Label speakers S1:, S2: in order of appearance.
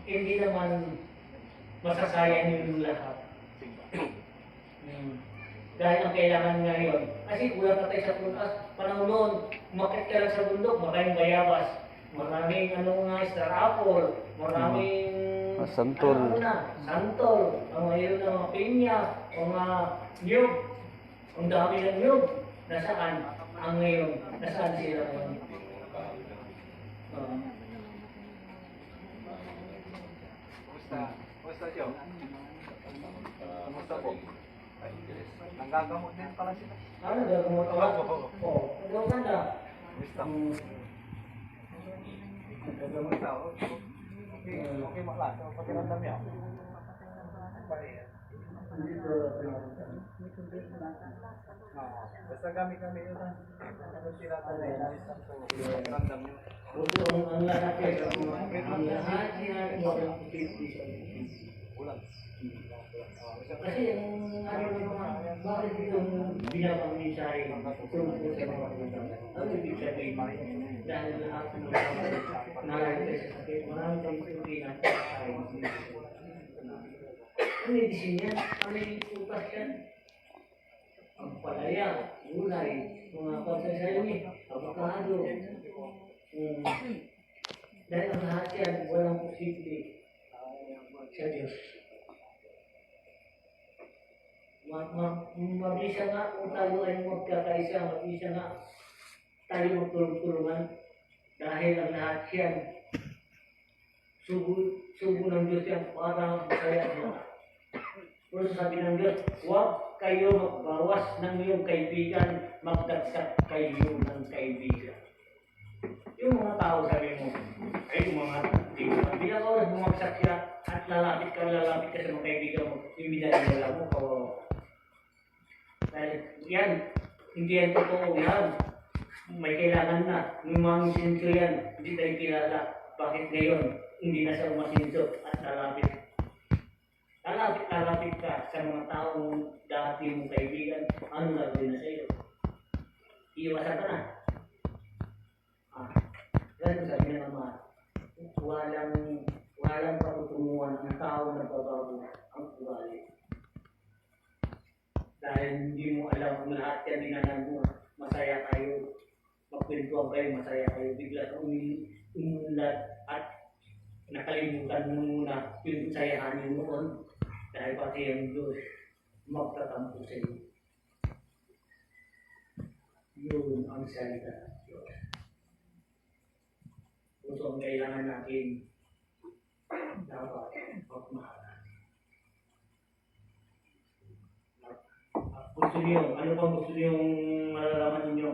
S1: hindi naman masasayang yung lahat. Dahil ang kailangan ngayon, kasi kulang na tayo sa prutas. Panahon noon, umakit ka lang sa bundok, maraming bayabas, maraming star apple, maraming
S2: Santol.
S1: santol, ang mayroon ng mga pinya, mga niyog, ang dami ng niyog. Nasaan? Ang ngayon, nasaan sila ngayon?
S3: Kumusta siya? Kumusta po? Nanggagamot din pala sila.
S1: Ano gagamot ka? Oo, gagamot ka.
S3: Kumusta? Nanggagamot ka ako. Okay, maklasa. Pakiramdam niya. Basta kami yun. Ano tinatanay na isang po. Pakiramdam niyo.
S1: Ang lahat
S3: Ulan.
S1: kasi yung bakit itong binabang mensahe tungkol sa mga kagandang? Ano ibig sabihin? Dahil lahat ng mga narito sa sakit, maraming kayong pinatay. Ang medicine yan, ano yung putas yan? Ang palaya, gulay, mga pagsasayaw avocado. Dahil ang lahat yan, walang posible sa Diyos. Mabisa nga kung tayo ay magkakaisa, mabisa nga tayo magtulungan dahil ang lahat yan, sugo ng Diyos yan para masaya mo. Pero sabi ng Diyos, huwag kayo magbawas ng iyong kaibigan, magdagdag kayo ng kaibigan. Yung mga tao sabi mo, ay mga kaibigan, bilang oras bumagsak sila at lalapit ka sa mga kaibigan mo, ibinalala mo o dahil yan, hindi yan totoo yan. May kailangan na. Yung mga sinso yan, hindi tayo kilala. Bakit ngayon, hindi na siya umasinso at lalapit. Lalapit ka sa mga taong dati mong kaibigan, ano gagawin na sa iyo? Iiwasan ka na. Ganun sabi ng Ama, walang patutunguhan ang tao na babago ang ugali. Dahil hindi mo alam kung lahat yan dinanan mo, masaya kayo, magpintuan kayo, masaya kayo, bigla ka umunlad at nakalimutan mo muna yung sayahanin noon dahil pati ang Diyos magtatampo sa iyo. Yun ang salita ng Diyos. Ito ang kailangan natin dapat pagmahalan. Gusto niyo, ano pang gusto niyong malalaman ninyo?